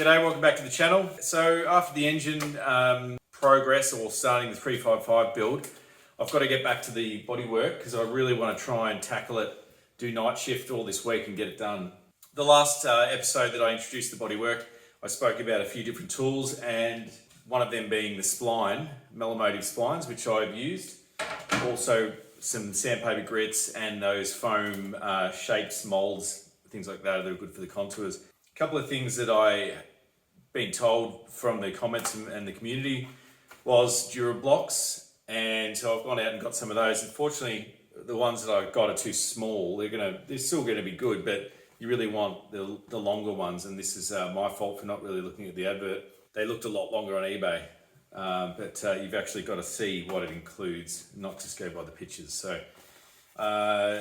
G'day, welcome back to the channel. So after the engine progress or starting the 355 build, I've got to get back to the bodywork because I really want to try and tackle it, do night shift all this week and get it done. The last episode that I introduced the bodywork, I spoke about a few different tools and one of them being the spline, Melomotive splines, which I've used. Also some sandpaper grits and those foam shapes, molds, things like that are good for the contours. A couple of things that I been told from the comments and the community was DuraBlocks, and so I've gone out and got some of those. Unfortunately, the ones that I got are too small. They're still going to be good, but you really want the longer ones, and this is my fault for not really looking at the advert. They looked a lot longer on eBay, but you've actually got to see what it includes, not just go by the pictures. So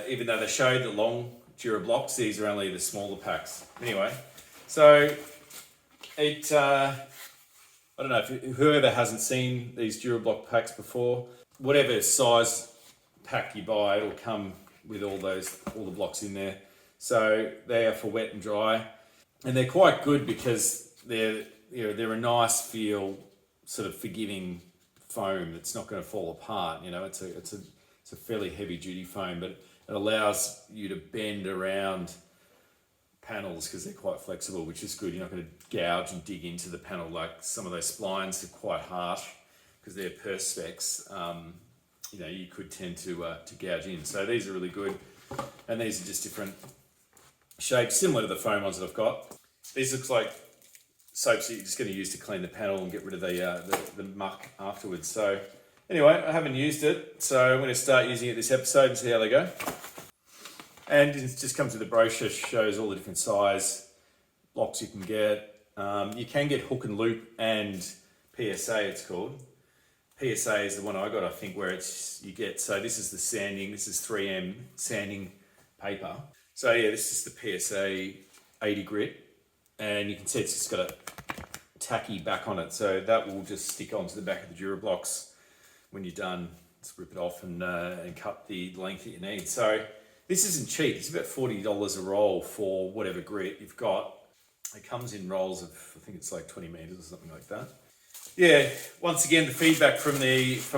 even though they showed the long DuraBlocks, these are only the smaller packs. Anyway, so I don't know, if whoever hasn't seen these DuraBlock packs before, whatever size pack you buy, it'll come with all the blocks in there. So they are for wet and dry, and they're quite good because they're a nice feel, sort of forgiving foam that's not going to fall apart. It's a fairly heavy duty foam, but it allows you to bend around panels because they're quite flexible, which is good. You're not going to gouge and dig into the panel like some of those splines are quite harsh because they're perspex. You could tend to gouge in. So these are really good, and these are just different shapes, similar to the foam ones that I've got. These looks like soaps that you're just going to use to clean the panel and get rid of the muck afterwards. So anyway, I haven't used it, so I'm going to start using it this episode and see how they go. And it just comes with a brochure, shows all the different size blocks you can get. You can get hook and loop and PSA, it's called. PSA is the one I got, I think, where so this is the sanding, this is 3M sanding paper. So yeah, this is the PSA 80 grit, and you can see it's just got a tacky back on it, so that will just stick onto the back of the DuraBlocks when you're done. Just rip it off and cut the length that you need. So this isn't cheap. It's about $40 a roll for whatever grit you've got. It comes in rolls of, I think it's like 20 meters or something like that. Yeah, once again, the feedback from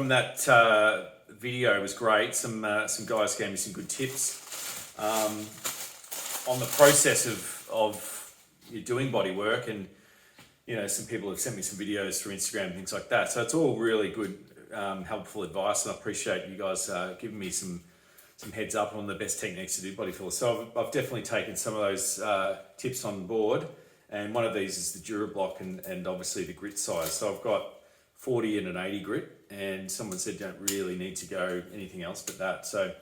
that video was great. Some guys gave me some good tips on the process of doing body work, and some people have sent me some videos through Instagram and things like that. So it's all really good, helpful advice, and I appreciate you guys giving me some heads up on the best techniques to do Bodyfiller. So I've definitely taken some of those tips on board, and one of these is the DuraBlock and obviously the grit size. So I've got 40 and an 80 grit, and someone said don't really need to go anything else but that. So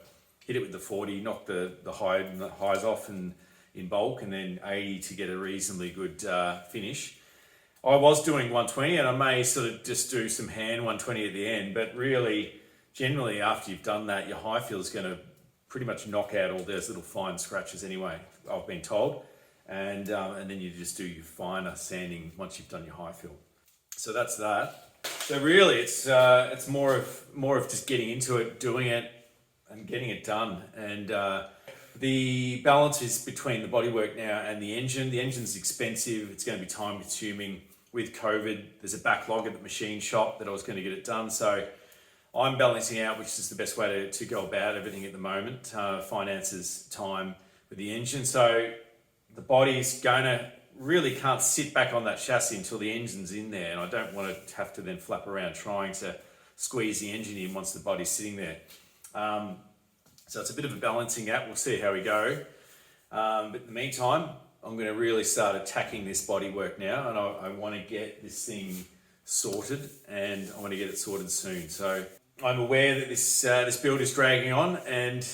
hit it with the 40, knock the highs off and in bulk, and then 80 to get a reasonably good finish. I was doing 120, and I may sort of just do some hand 120 at the end, but really, generally after you've done that, your Highfill is going to pretty much knock out all those little fine scratches anyway, I've been told. And then you just do your finer sanding once you've done your Highfill. So that's that. So really it's more of just getting into it, doing it and getting it done. And the balance is between the bodywork now and the engine. The engine's expensive. It's going to be time consuming. With COVID, there's a backlog at the machine shop that I was going to get it done. So I'm balancing out which is the best way to go about everything at the moment. Finances, time with the engine. So the body's really can't sit back on that chassis until the engine's in there, and I don't want to have to then flap around trying to squeeze the engine in once the body's sitting there. So it's a bit of a balancing act. We'll see how we go. But in the meantime, I'm going to really start attacking this bodywork now, and I want to get this thing sorted, and I want to get it sorted soon. So I'm aware that this build is dragging on, and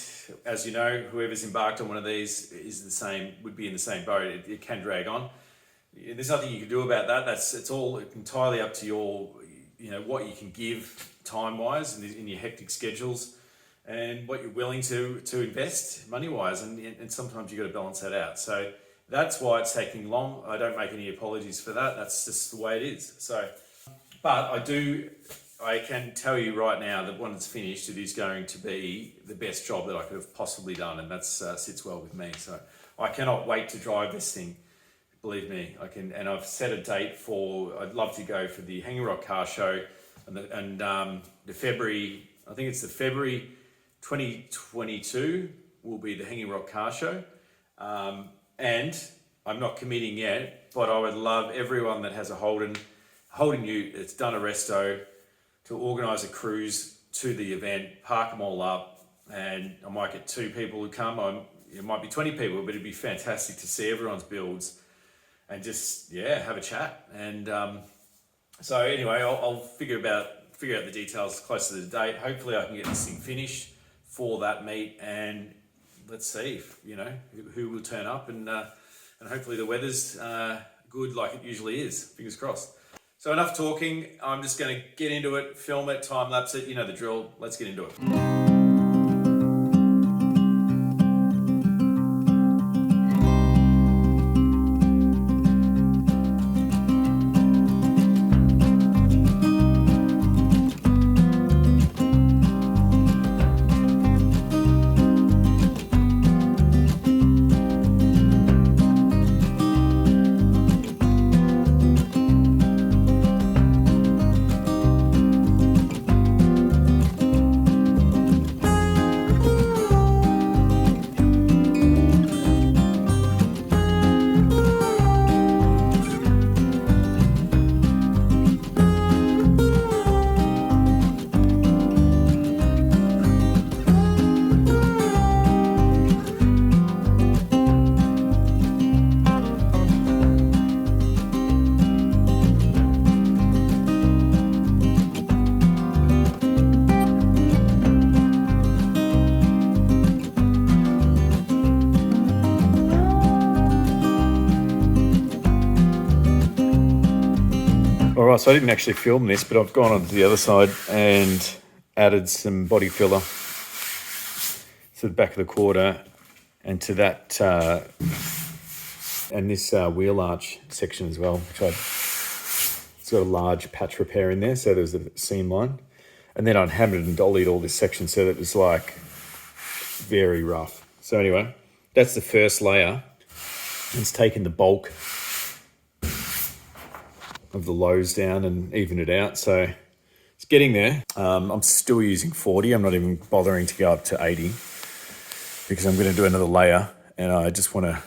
as you know, whoever's embarked on one of these would be in the same boat. It can drag on. There's nothing you can do about that. It's all entirely up to your, what you can give time-wise in your hectic schedules, and what you're willing to invest money-wise, and sometimes you've got to balance that out. So that's why it's taking long. I don't make any apologies for that. That's just the way it is. So, but I can tell you right now that when it's finished, it is going to be the best job that I could have possibly done, and that sits well with me. So I cannot wait to drive this thing believe me, I can. And I've set a date I'd love to go for the Hanging Rock Car Show, and the February, I think it's the February 2022 will be the Hanging Rock Car Show. And I'm not committing yet, but I would love everyone that has a Holden ute that's done a resto to organise a cruise to the event, park them all up, and I might get 2 people who come. It might be 20 people, but it'd be fantastic to see everyone's builds and just, have a chat. And so anyway, I'll figure out the details closer to the date. Hopefully I can get this thing finished for that meet, and let's see if, who will turn up, and hopefully the weather's good like it usually is. Fingers crossed. So enough talking. I'm just going to get into it, film it, time lapse it. You know the drill. Let's get into it. Alright, so I didn't actually film this, but I've gone on to the other side and added some body filler to the back of the quarter and to that, and this wheel arch section as well, which it's got a large patch repair in there, so there's a seam line. And then I'd hammered and dollied all this section so that it was like very rough. So anyway, that's the first layer. It's taken the bulk of the lows down and even it out, so it's getting there. I'm still using 40. I'm not even bothering to go up to 80 because I'm going to do another layer, and I just want to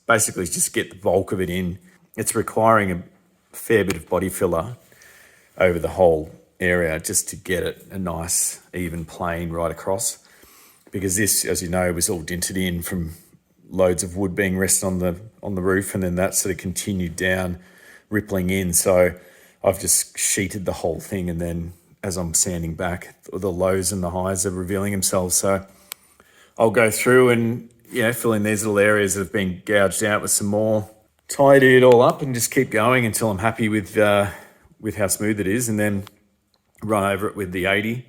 basically just get the bulk of it in. It's requiring a fair bit of body filler over the whole area just to get it a nice even plane right across, because this, as you know, was all dinted in from loads of wood being rested on the roof, and then that sort of continued down, rippling in. So I've just sheeted the whole thing, and then as I'm sanding back, the lows and the highs are revealing themselves. So I'll go through and fill in these little areas that have been gouged out with some more, tidy it all up, and just keep going until I'm happy with how smooth it is, and then run over it with the 80.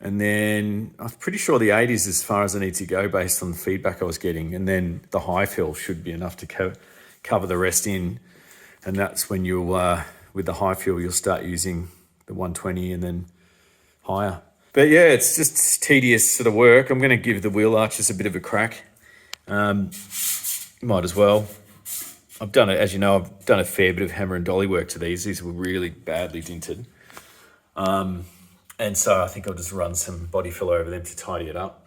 And then I'm pretty sure the 80 is as far as I need to go based on the feedback I was getting, and then the Highfill should be enough to cover the rest in. And that's when with the Highfill, you'll start using the 120 and then higher. But yeah, it's just tedious sort of work. I'm going to give the wheel arches a bit of a crack. Might as well. I've done it, as you know, I've done a fair bit of hammer and dolly work to these. These were really badly dinted. And so I think I'll just run some body filler over them to tidy it up.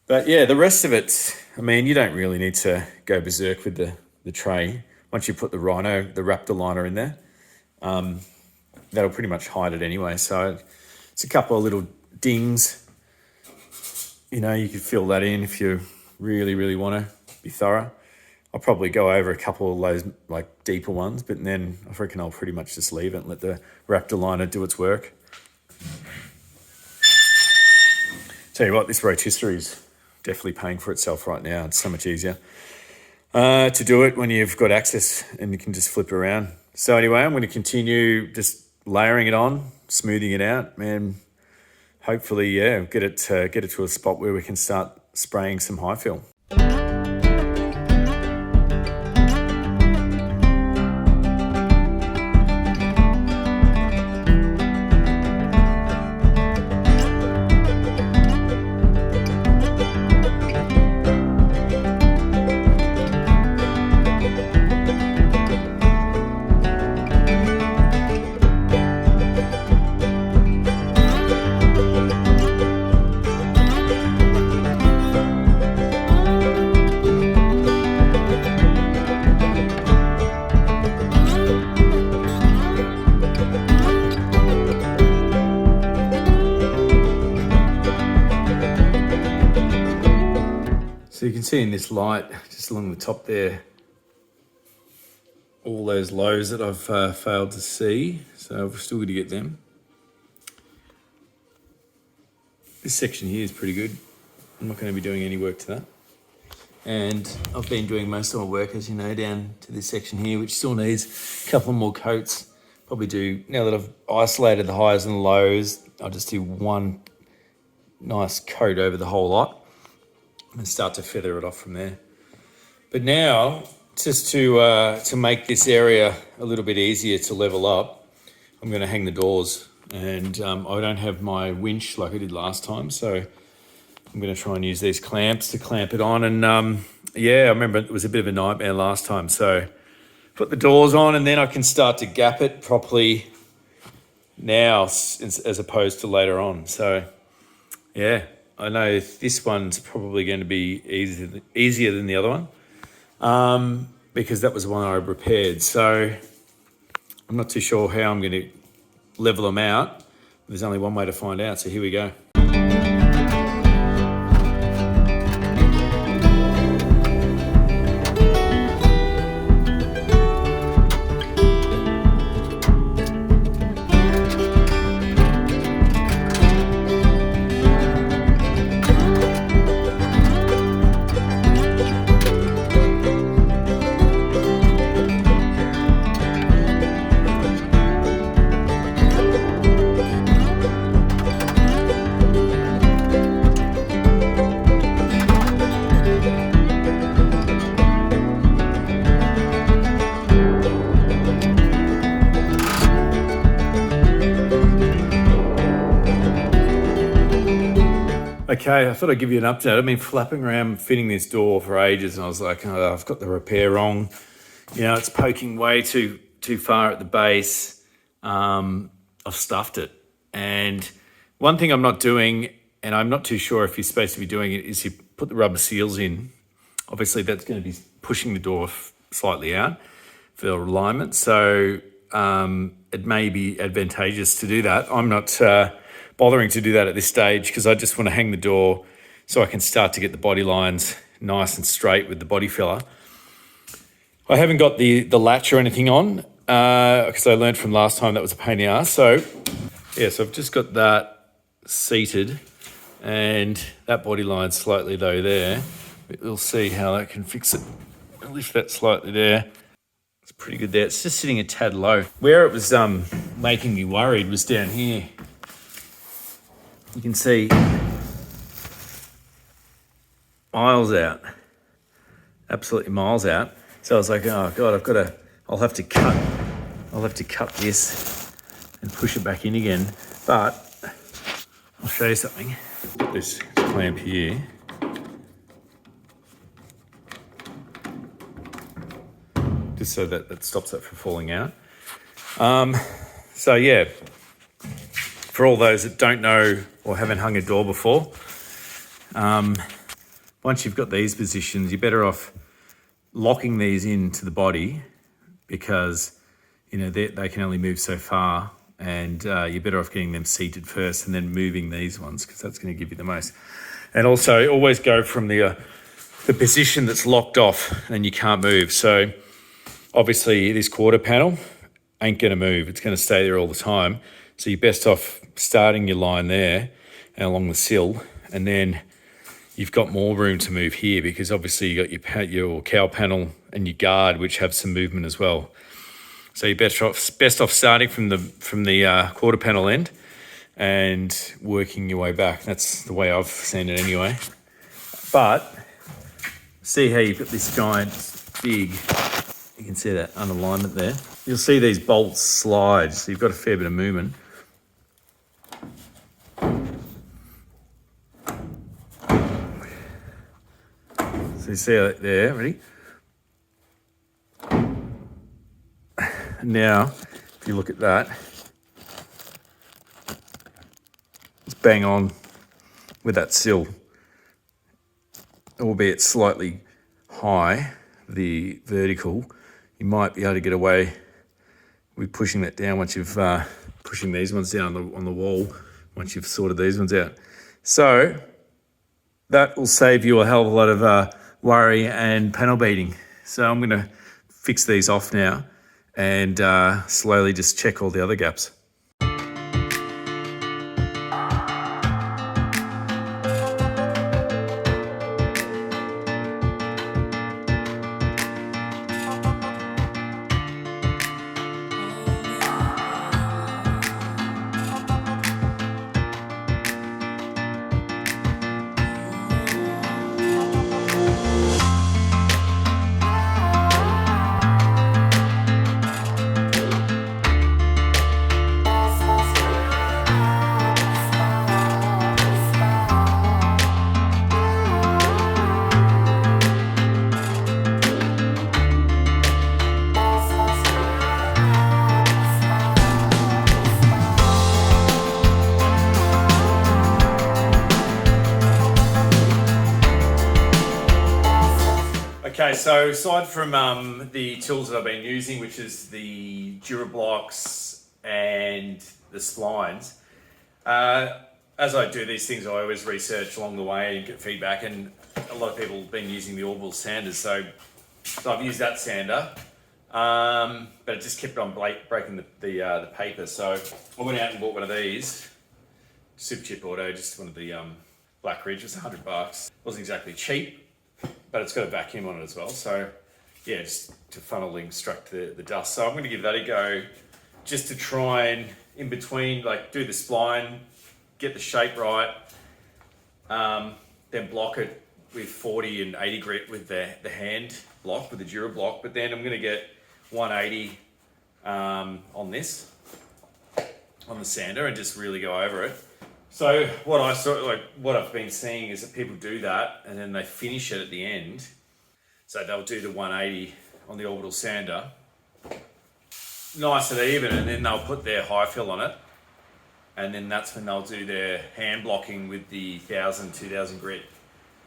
But yeah, the rest of it, I mean, you don't really need to go berserk with the tray. Once you put the Raptor liner in there, that'll pretty much hide it anyway. So it's a couple of little dings. You could fill that in if you really, really want to be thorough. I'll probably go over a couple of those like deeper ones, but then I reckon I'll pretty much just leave it and let the Raptor liner do its work. Tell you what, this rotisserie is definitely paying for itself right now. It's so much easier to do it when you've got access and you can just flip around. So anyway, I'm going to continue just layering it on, smoothing it out, and hopefully, get it to a spot where we can start spraying some Highfill. So you can see in this light, just along the top there, all those lows that I've failed to see. So I've still got to get them. This section here is pretty good. I'm not going to be doing any work to that. And I've been doing most of my work, as you know, down to this section here, which still needs a couple more coats. Probably do, now that I've isolated the highs and the lows, I'll just do one nice coat over the whole lot and start to feather it off from there. But now, just to make this area a little bit easier to level up, I'm going to hang the doors. And I don't have my winch like I did last time, so I'm going to try and use these clamps to clamp it on. And yeah, I remember it was a bit of a nightmare last time. So put the doors on and then I can start to gap it properly now as opposed to later on. So yeah, I know this one's probably going to be easier than the other one because that was the one I repaired. So I'm not too sure how I'm going to level them out. There's only one way to find out, so here we go. Okay, I thought I'd give you an update. I've been flapping around fitting this door for ages and I was like, oh, I've got the repair wrong. You know, it's poking way too far at the base. I've stuffed it. And one thing I'm not doing, and I'm not too sure if you're supposed to be doing it, is you put the rubber seals in. Obviously that's going to be pushing the door slightly out for alignment. So it may be advantageous to do that. I'm not bothering to do that at this stage because I just want to hang the door so I can start to get the body lines nice and straight with the body filler. I haven't got the latch or anything on because I learned from last time that was a pain in the ass. So yeah, so I've just got that seated and that body line slightly low there. We'll see how that can fix it. I'll lift that slightly there. It's pretty good there. It's just sitting a tad low. Where it was making me worried was down here. You can see miles out, absolutely miles out. So I was like, oh God, I'll have to cut this and push it back in again. But I'll show you something. Put this clamp here. Just so that stops it from falling out. So yeah, for all those that don't know or haven't hung a door before, once you've got these positions, you're better off locking these into the body because you know they can only move so far, and you're better off getting them seated first and then moving these ones because that's going to give you the most. And also always go from the position that's locked off and you can't move. So obviously this quarter panel ain't going to move. It's going to stay there all the time. So you're best off starting your line there and along the sill, and then you've got more room to move here because obviously you got your cowl panel and your guard, which have some movement as well. So you're best off starting from the quarter panel end and working your way back. That's the way I've seen it anyway. But see how you've got this giant big, you can see that unalignment there. You'll see these bolts slide, so you've got a fair bit of movement. So you see that there, ready? Now, if you look at that, it's bang on with that sill, albeit slightly high, the vertical. You might be able to get away with pushing that down once you've pushing these ones down on the wall, once you've sorted these ones out. So That will save you a hell of a lot of worry and panel beating. So I'm going to fix these off now and slowly just check all the other gaps. Okay, so aside from the tools that I've been using, which is the Durablocks and the splines, as I do these things, I always research along the way and get feedback, and a lot of people have been using the orbital sanders, so I've used that sander, but it just kept on breaking the paper, so I went out and bought one of these, Super Chip Auto, just one of the Black Ridge. It was $100. It wasn't exactly cheap, but it's got a vacuum on it as well. So yeah, just to funnel extract the dust. So I'm going to give that a go just to try and in between, like do the spline, get the shape right, then block it with 40 and 80 grit with the hand block, with the Dura block. But then I'm going to get 180 on this, on the sander, and just really go over it. So what I've been seeing is that people do that and then they finish it at the end. So they'll do the 180 on the orbital sander, nice and even, and then they'll put their Highfill on it. And then that's when they'll do their hand blocking with the 1000, 2000 grit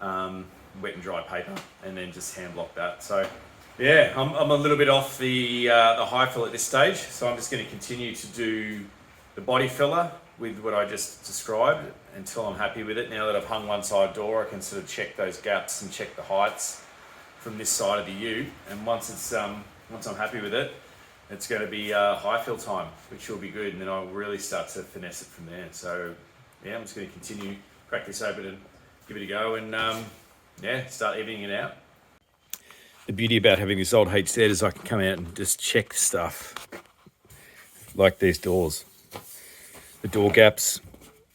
wet and dry paper, and then just hand block that. So yeah, I'm a little bit off the Highfill at this stage. So I'm just going to continue to do the Bodyfiller with what I just described until I'm happy with it. Now that I've hung one side door, I can sort of check those gaps and check the heights from this side of the ute. And once I'm happy with it, it's going to be Highfill time, which will be good. And then I'll really start to finesse it from there. So yeah, I'm just going to continue, crack this open and give it a go, and yeah, start evening it out. The beauty about having this old HZ is I can come out and just check stuff like these doors. The door gaps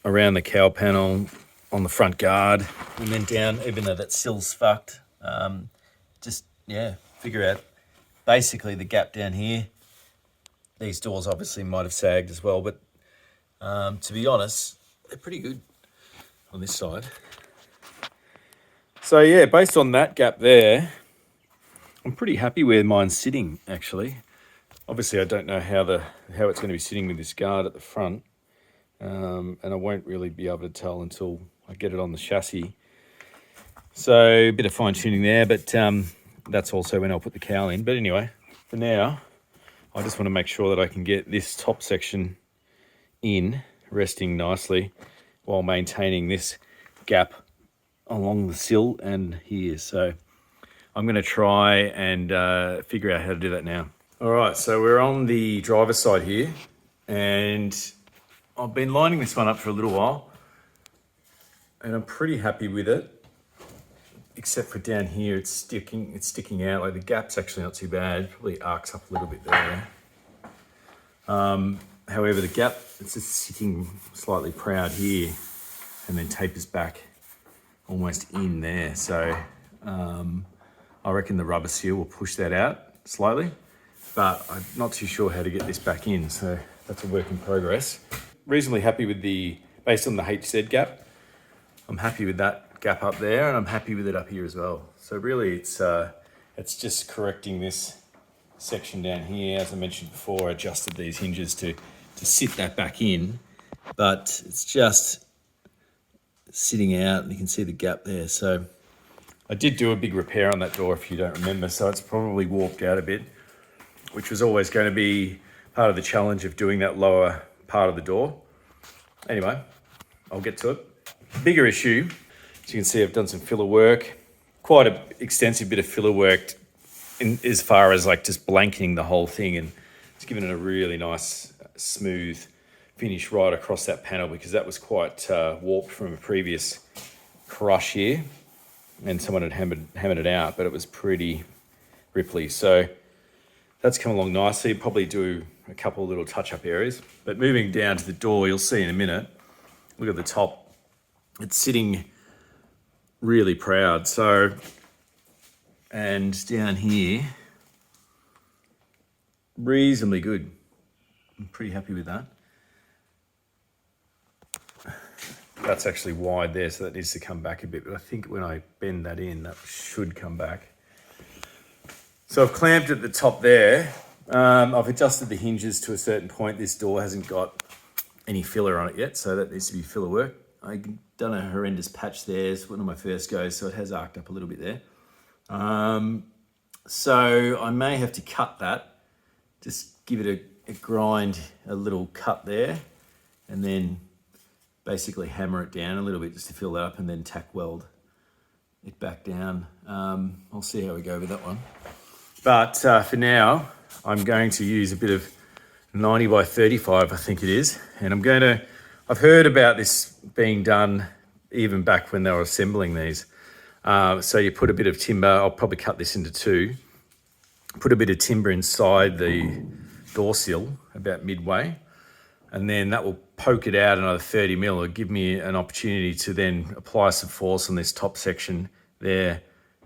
around the cowl panel, on the front guard, and then down, even though that sill's fucked, just, yeah, figure out basically the gap down here. These doors obviously might have sagged as well, but to be honest, they're pretty good on this side. So yeah, based on that gap there, I'm pretty happy where mine's sitting, actually. Obviously, I don't know how it's going to be sitting with this guard at the front. And I won't really be able to tell until I get it on the chassis. So a bit of fine tuning there, but that's also when I'll put the cowl in. But anyway, for now, I just want to make sure that I can get this top section in, resting nicely, while maintaining this gap along the sill and here. So I'm going to try and figure out how to do that now. All right, so we're on the driver's side here, and I've been lining this one up for a little while, and I'm pretty happy with it, except for down here, it's sticking out. Like the gap's actually not too bad. Probably arcs up a little bit there. However, the gap, it's just sitting slightly proud here, and then tapers back almost in there. So I reckon the rubber seal will push that out slightly, but I'm not too sure how to get this back in. So that's a work in progress. Reasonably happy with based on the HZ gap, I'm happy with that gap up there, and I'm happy with it up here as well. So really it's just correcting this section down here. As I mentioned before, I adjusted these hinges to sit that back in, but it's just sitting out, and you can see the gap there. So I did do a big repair on that door, if you don't remember, so it's probably warped out a bit, which was always going to be part of the challenge of doing that lower part of the door. Anyway, I'll get to it. Bigger issue As you can see, I've done some filler work, quite an extensive bit of filler work in as far as like just blanketing the whole thing, and it's given it a really nice smooth finish right across that panel, because that was quite warped from a previous crush here, and someone had hammered it out, but it was pretty ripply. So that's come along nicely. Probably do a couple of little touch-up areas. But moving down to the door, you'll see in a minute, look at the top. It's sitting really proud. So, and down here, reasonably good. I'm pretty happy with that. That's actually wide there, so that needs to come back a bit. But I think when I bend that in, that should come back. So I've clamped at the top there. I've adjusted the hinges to a certain point. This door hasn't got any filler on it yet, so that needs to be filler work. I've done a horrendous patch there. It's one of my first goes, so it has arced up a little bit there. So I may have to cut that, just give it a grind, a little cut there, and then basically hammer it down a little bit just to fill that up, and then tack weld it back down. I'll see how we go with that one. But for now, I'm going to use a bit of 90 by 35, I think it is. And I've heard about this being done even back when they were assembling these. So you put a bit of timber, I'll probably cut this into two, put a bit of timber inside the door sill about midway, and then that will poke it out another 30 mil. It'll give me an opportunity to then apply some force on this top section there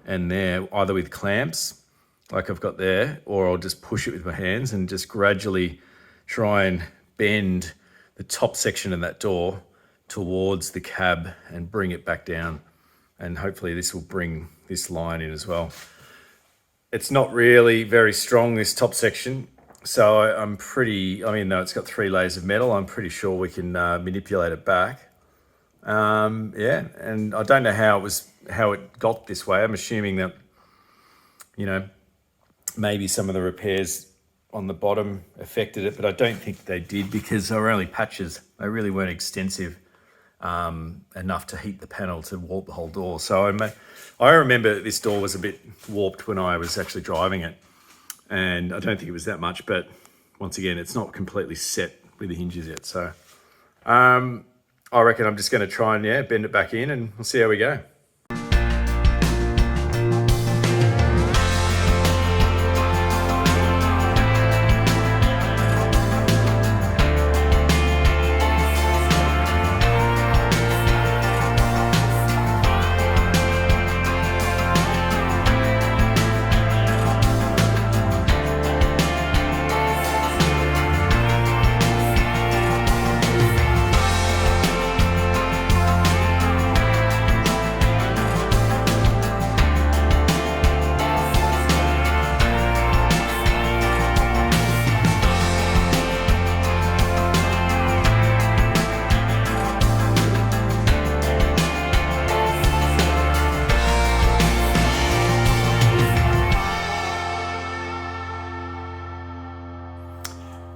and there, either with clamps, like I've got there, or I'll just push it with my hands and just gradually try and bend the top section of that door towards the cab and bring it back down. And hopefully this will bring this line in as well. It's not really very strong, this top section. So though it's got 3 layers of metal, I'm pretty sure we can manipulate it back. Yeah, and I don't know how it got this way. I'm assuming that, maybe some of the repairs on the bottom affected it, but I don't think they did, because they were only patches. They really weren't extensive enough to heat the panel to warp the whole door. So I remember this door was a bit warped when I was actually driving it, and I don't think it was that much, but once again, it's not completely set with the hinges yet. So I reckon I'm just going to try and bend it back in, and we'll see how we go.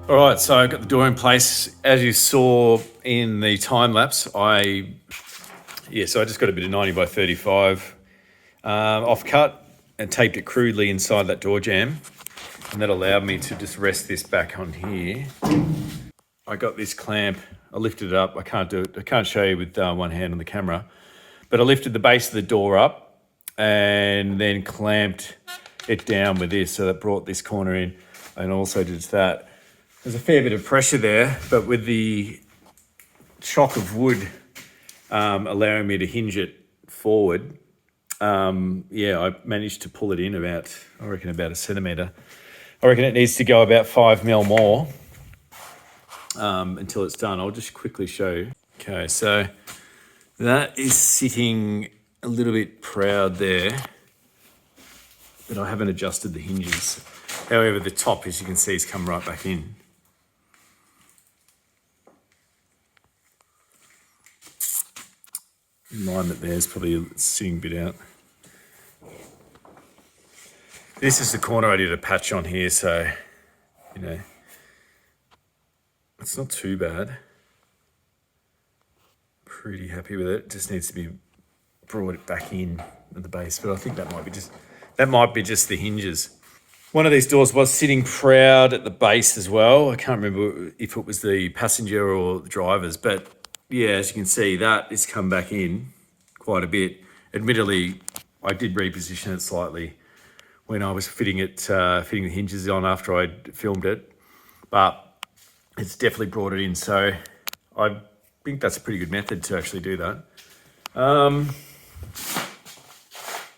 All right, so I got the door in place. As you saw in the time lapse, so I just got a bit of 90 by 35 off cut and taped it crudely inside that door jamb. And that allowed me to just rest this back on here. I got this clamp, I lifted it up. I can't show you with one hand on the camera, but I lifted the base of the door up and then clamped it down with this. So that brought this corner in, and also did that. There's a fair bit of pressure there, but with the shock of wood allowing me to hinge it forward, I managed to pull it in about a centimetre. I reckon it needs to go about 5 mil more until it's done. I'll just quickly show you. Okay, so that is sitting a little bit proud there, but I haven't adjusted the hinges. However, the top, as you can see, has come right back in. Alignment there is probably sitting a bit out. This is the corner I did a patch on here, so, it's not too bad. Pretty happy with it. Just needs to be brought it back in at the base, but I think that might be just the hinges. One of these doors was sitting proud at the base as well. I can't remember if it was the passenger or the driver's, but yeah, as you can see, that has come back in quite a bit. Admittedly, I did reposition it slightly when I was fitting the hinges on after I'd filmed it, but it's definitely brought it in. So I think that's a pretty good method to actually do that.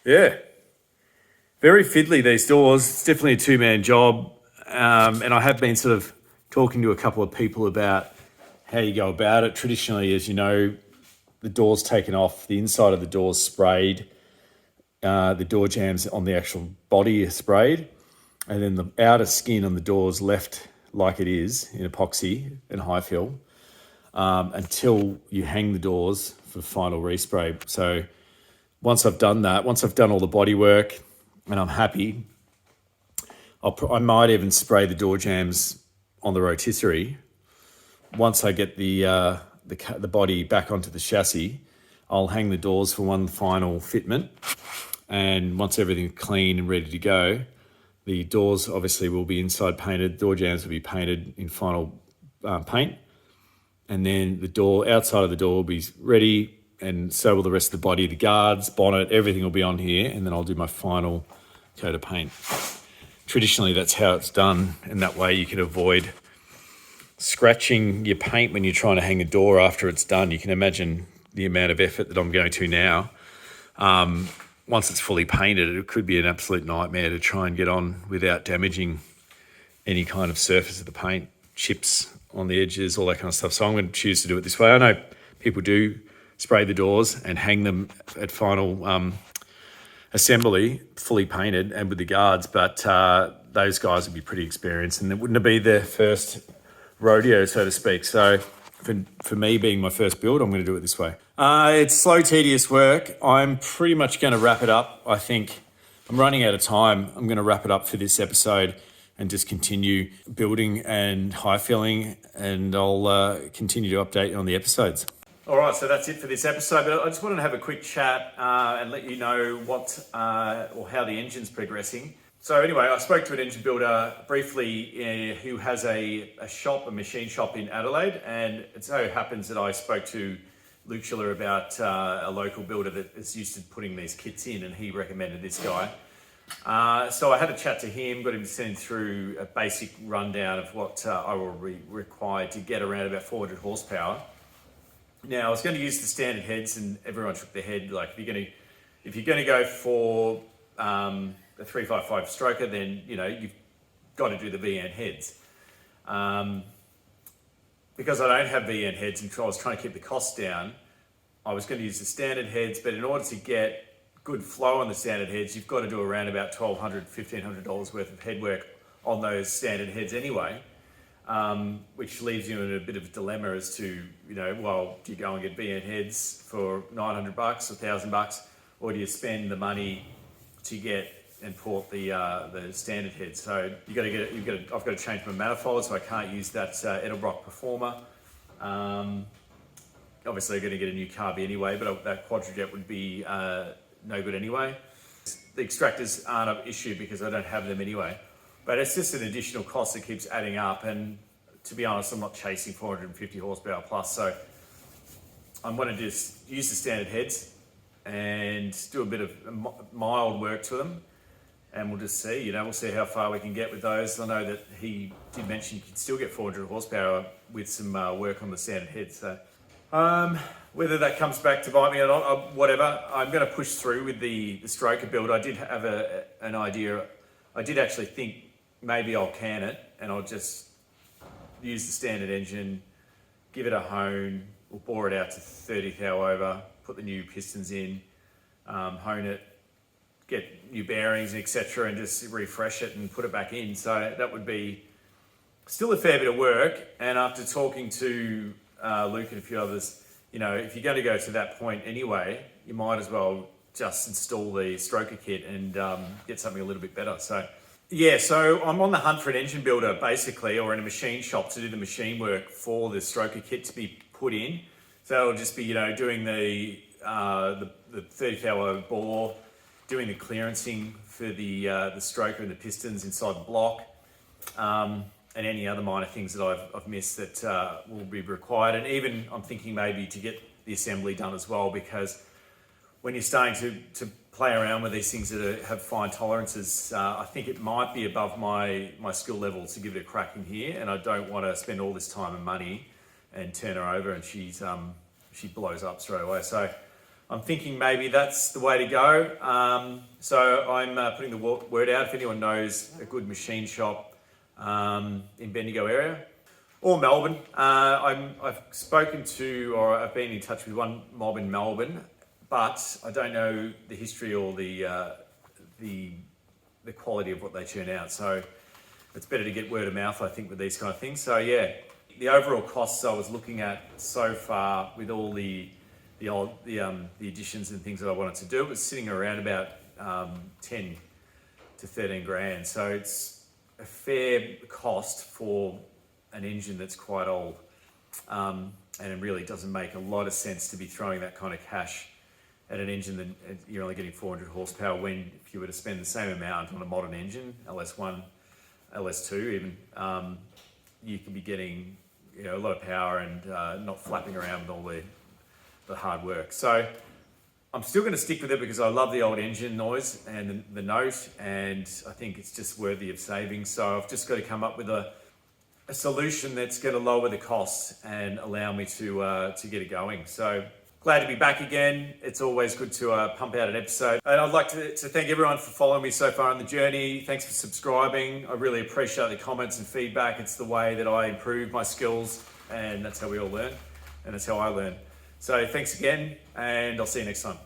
Yeah, very fiddly, these doors. It's definitely a two-man job. And I have been sort of talking to a couple of people about how you go about it. Traditionally, as you know, the door's taken off, the inside of the door's sprayed, the door jambs on the actual body are sprayed, and then the outer skin on the door's left like it is in epoxy and Highfill until you hang the doors for final respray. So once I've done that, once I've done all the body work and I'm happy, I might even spray the door jambs on the rotisserie. Once I get the body back onto the chassis, I'll hang the doors for one final fitment. And once everything's clean and ready to go, the doors obviously will be inside painted. Door jambs will be painted in final paint. And then the door, outside of the door will be ready, and so will the rest of the body, the guards, bonnet, everything will be on here, and then I'll do my final coat of paint. Traditionally, that's how it's done, and that way you can avoid scratching your paint when you're trying to hang a door after it's done. You can imagine the amount of effort that I'm going to now. Once it's fully painted, it could be an absolute nightmare to try and get on without damaging any kind of surface of the paint, chips on the edges, all that kind of stuff. So I'm going to choose to do it this way. I know people do spray the doors and hang them at final assembly, fully painted and with the guards, but those guys would be pretty experienced and it wouldn't be their first rodeo, so to speak. So for me, being my first build, I'm going to do it this way. It's slow, tedious work. I'm pretty much going to wrap it up. I think I'm running out of time. I'm going to wrap it up for this episode and just continue building and high filling, and I'll continue to update you on the episodes. All right, so that's it for this episode. But I just wanted to have a quick chat and let you know what or how the engine's progressing. So anyway, I spoke to an engine builder briefly who has a machine shop in Adelaide, and it so happens that I spoke to Luke Schiller about a local builder that is used to putting these kits in, and he recommended this guy. So I had a chat to him, got him to send through a basic rundown of what I will be required to get around about 400 horsepower. Now I was going to use the standard heads, and everyone shook their head. Like if you're going to go for the 355 stroker, then you've got to do the VN heads. Because I don't have VN heads and I was trying to keep the costs down, I was going to use the standard heads, but in order to get good flow on the standard heads, you've got to do around about $1,200, $1,500 worth of head work on those standard heads anyway, which leaves you in a bit of a dilemma as to, well, do you go and get VN heads for $900 or $1,000, or do you spend the money to get and port the standard heads? So I've got to change my manifold, so I can't use that Edelbrock Performer. Obviously, I'm going to get a new carby anyway, but that Quadrajet would be no good anyway. The extractors aren't an issue because I don't have them anyway, but it's just an additional cost that keeps adding up. And to be honest, I'm not chasing 450 horsepower plus, so I'm going to just use the standard heads and do a bit of mild work to them. And we'll just see, we'll see how far we can get with those. I know that he did mention you can still get 400 horsepower with some work on the standard head. So whether that comes back to bite me or not, whatever, I'm going to push through with the stroker build. I did have an idea. I did actually think maybe I'll can it and I'll just use the standard engine, give it a hone, we'll bore it out to 30 thou over, put the new pistons in, hone it, get new bearings, etc., and just refresh it and put it back in. So that would be still a fair bit of work. And after talking to Luke and a few others, if you're going to go to that point anyway, you might as well just install the stroker kit and get something a little bit better. So yeah, so I'm on the hunt for an engine builder basically, or in a machine shop to do the machine work for the stroker kit to be put in. So it'll just be, doing the the 30,000 bore, doing the clearancing for the stroker and the pistons inside the block, and any other minor things that I've missed that will be required. And even I'm thinking maybe to get the assembly done as well, because when you're starting to play around with these things that have fine tolerances, I think it might be above my skill level to give it a crack in here, and I don't want to spend all this time and money and turn her over and she blows up straight away. So I'm thinking maybe that's the way to go. So I'm putting the word out if anyone knows a good machine shop in Bendigo area or Melbourne. I've spoken to, or I've been in touch with one mob in Melbourne, but I don't know the history or the quality of what they churn out. So it's better to get word of mouth, I think, with these kind of things. So yeah, the overall costs I was looking at so far with all the additions and things that I wanted to do, it was sitting around about 10 to 13 grand. So it's a fair cost for an engine that's quite old, and it really doesn't make a lot of sense to be throwing that kind of cash at an engine that you're only getting 400 horsepower, when if you were to spend the same amount on a modern engine, LS1, LS2 even, you could be getting a lot of power and not flapping around with all the hard work. So I'm still going to stick with it because I love the old engine noise and the note, and I think it's just worthy of saving. So I've just got to come up with a solution that's going to lower the costs and allow me to get it going. So glad to be back again. It's always good to pump out an episode. And I'd like to thank everyone for following me so far on the journey. Thanks for subscribing. I really appreciate the comments and feedback. It's the way that I improve my skills, and that's how we all learn, and that's how I learn. So thanks again, and I'll see you next time.